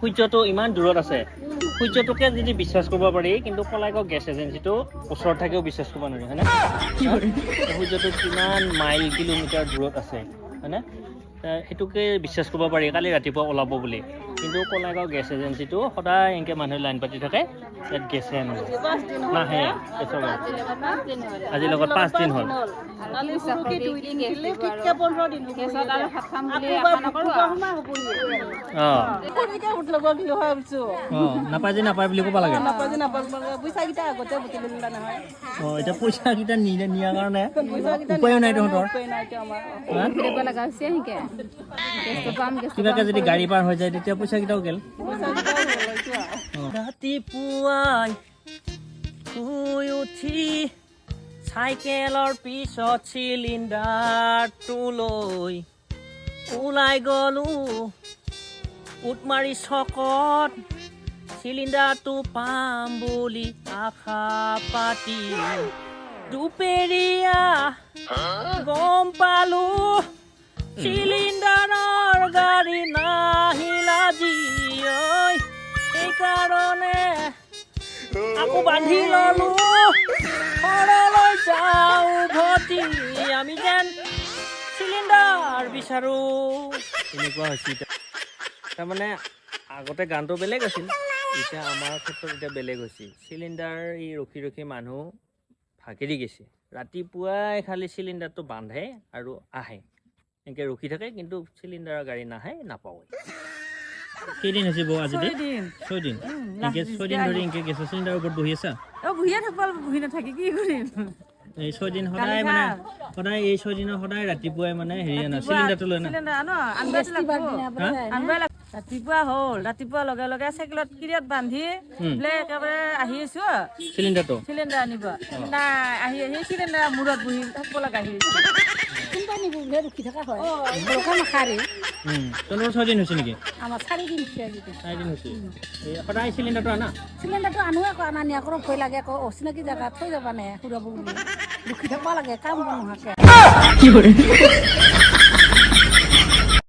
সূৰ্যটো ইমান দূৰত আছে সূৰ্যটোকে যদি বিশ্বাস কৰিব পাৰি কিন্তু কলাইগাঁও গেছ এজেঞ্চিটো ওচৰত থাকিও বিশ্বাস কৰিব নোৱাৰি হয়নে সূৰ্যটো কিমান মাইল কিলোমিটাৰ দূৰত আছে হয়নে সেইটোকে বিশ্বাস কৰিব পাৰি কালি ৰাতিপুৱা ওলাব বুলি কিন্তু কলাইগাঁও গেছ এজেঞ্চিটো সদায় এনেকৈ মানুহে লাইন পাতি থাকে ইয়াত গেছে নাহে আজিৰ লগত 5 দিন হ'ল নাপায় যে নাপায় বুলি ক'ব লাগে এতিয়া পইচাকেইটা নিয়াৰ কাৰণে উপায়ো নাই তহঁতৰ কিবাকে যদি গাড়ী পাৰ হৈ যায় তেতিয়া পইচাকেইটাও গেল ৰাতিপুৱাই শুই উঠি চাইকেলৰ পিছত চিলিণ্ডাৰটো লৈ ওলাই গ'লো উঠ মাৰি চকত চিলিণ্ডাৰটো পাম বুলি আশা পাতি দুপেৰীয়া গম পালো চিলিণ্ডাৰৰ গাড়ী নাহিল আজি সেইকাৰণে আকৌ বান্ধি ললো ঘৰলৈ যাওঁ উভতি আমি যেন চিলিণ্ডাৰ বিচাৰো এনেকুৱা হৈছে তাৰমানে আগতে গানটো বেলেগ আছিল এতিয়া আমাৰ ক্ষেত্ৰত এতিয়া বেলেগ হৈছে চিলিণ্ডাৰ এই ৰখি ৰখি মানুহ ফাঁকি গৈছে ৰাতিপুৱাই খালি চিলিণ্ডাৰটো বান্ধে আৰু আহে এনেকৈ ৰখি থাকে কিন্তু চিলিণ্ডাৰৰ গাড়ী নাহে নাপাওঁ কেইদিন হৈছে বৌ আজি 6 দিন 6 দিন ধৰি এনেকৈ গেছৰ চিলিণ্ডাৰৰ ওপৰত বহি আছা বহিয়ে থাকিব বহি নাথাকি কি কৰিম এই 6 দিন সদায় মানে সদায় এই 6 দিনৰ সদায় ৰাতিপুৱাই মানে হেৰি আনা চিলিণ্ডাৰটো লৈ না ৰাতিপুৱা হ'ল ৰাতিপুৱা লগে লগে চাইকেলত কিৰিয়ত বান্ধি বোলে একেবাৰে আহি আছো চিলিণ্ডাৰ আনিব নাই আহি চিলিণ্ডাৰ মূৰত বহি থাকিব লগা আহি ৰখি থকা হয় তোৰ 6 দিন হৈছে নেকি আমাৰ 4 দিন হৈছে সদায় চিলিণ্ডাৰটো আনো আকৌ আনা নিয়া আকৌ ভয় লাগে আকৌ অচিনাকি জেগাত থৈ যাবা নে ফুৰাব বুলি ৰখি থাকিব লাগে কাম নোহোৱাকে